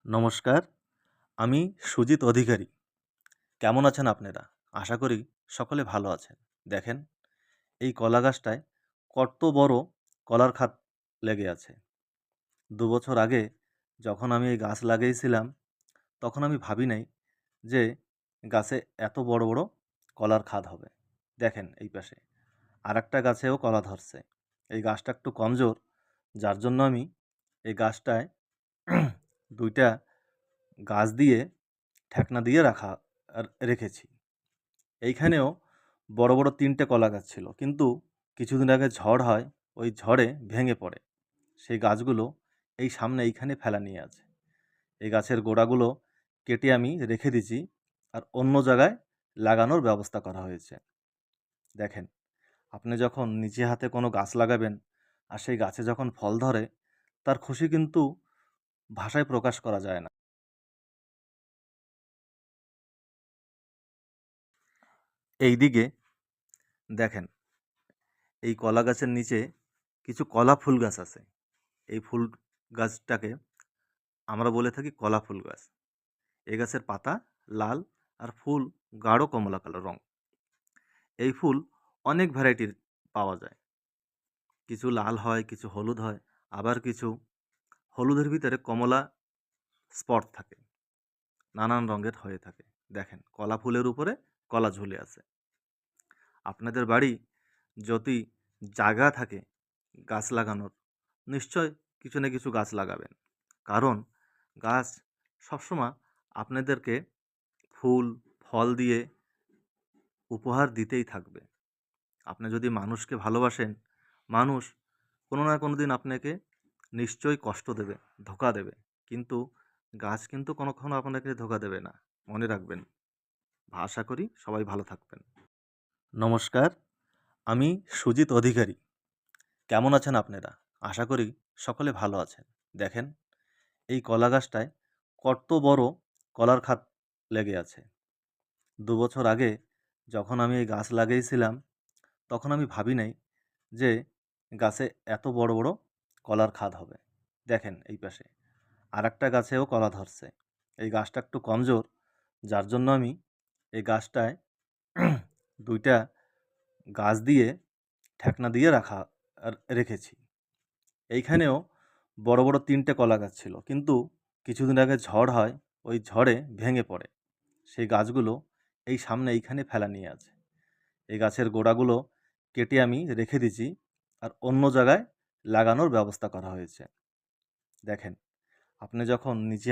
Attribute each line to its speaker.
Speaker 1: নমস্কার, আমি সুজিত অধিকারী। কেমন আছেন আপনারা? আশা করি সকলে ভালো আছেন। দেখেন, এই কলা গাছটায় কত বড় কলার খাত লেগে আছে। ২ বছর আগে যখন আমি এই গাছ লাগিয়েছিলাম, তখন আমি ভাবি নাই যে গাছে এত বড় বড় কলার খাদ হবে। দেখেন এই পাশে আরেকটা গাছেও কলা ধরছে। এই গাছটা একটু কমজোর, যার জন্য আমি এই গাছটায় ২ টা গাছ দিয়ে ঠেকনা দিয়ে রেখেছি। এইখানেও বড় বড় ৩টে কলা গাছ ছিল, কিন্তু কিছুদিন আগে ঝড় হয়, ওই ঝড়ে ভেঙে পড়ে। সেই গাছগুলো এই সামনে এইখানে ফেলা নিয়ে আছে। এই গাছের গোড়াগুলো কেটে আমি রেখে দিয়েছি, আর অন্য জায়গায় লাগানোর ব্যবস্থা করা হয়েছে। দেখেন, আপনি যখন নিজে হাতে কোনো গাছ লাগাবেন আর সেই গাছে যখন ফল ধরে, তার খুশি কিন্তু ভাষায় প্রকাশ করা যায় না। এই দিকে দেখেন, এই কলা গাছের নিচে কিছু কলা ফুল গাছ আছে। এই ফুল গাছটাকে আমরা বলে থাকি কলা ফুল গাছ। এই গাছের পাতা লাল আর ফুল গাঢ় কমলা কালো রং। এই ফুল অনেক ভ্যারাইটির পাওয়া যায়। কিছু লাল হয়, কিছু হলুদ হয়, আবার কিছু হলুদের ভিতরে কমলা স্পট থাকে, নানান রঙের হয়ে থাকে। দেখেন, কলা ফুলের উপরে কলা ঝুলে আছে। আপনাদের বাড়ি যদি জায়গা থাকে গাছ লাগানোর, নিশ্চয় কিছু না কিছু গাছ লাগাবেন। কারণ গাছ সবসময় আপনাদেরকে ফুল ফল দিয়ে উপহার দিতেই থাকবে। আপনি যদি মানুষকে ভালোবাসেন, মানুষ কোনো না কোনো দিন আপনাকে নিশ্চয়ই কষ্ট দেবে, ধোঁকা দেবে। কিন্তু গাছ কিন্তু কখনো আপনাকে ধোঁকা দেবে না, মনে রাখবেন। আশা করি সবাই ভালো থাকবেন। নমস্কার, আমি সুজিত অধিকারী। কেমন আছেন আপনারা? আশা করি সকলে ভালো আছেন। দেখেন, এই কলা গাছটায় কত বড় কলার খাত লেগে আছে। ২ বছর আগে যখন আমি এই গাছ লাগিয়েছিলাম, তখন আমি ভাবি নাই যে গাছে এত বড় বড় কলার খাদ হবে। দেখেন এই পাশে আরেকটা গাছেও কলা ধরছে। এই গাছটা একটু কমজোর, যার জন্য আমি এই গাছটায় ২ টা গাছ দিয়ে ঠেকনা দিয়ে রেখেছি। এইখানেও বড় বড় ৩টে কলা গাছ ছিল, কিন্তু কিছুদিন আগে ঝড় হয়, ওই ঝড়ে ভেঙে পড়ে। সেই গাছগুলো এই সামনে এইখানে ফেলা নিয়ে আছে। এই গাছের গোড়াগুলো কেটে আমি রেখে দিয়েছি, আর অন্য জায়গায় লাগানোর ব্যবস্থা করা হয়েছে। দেখেন, আপনি যখন নিজে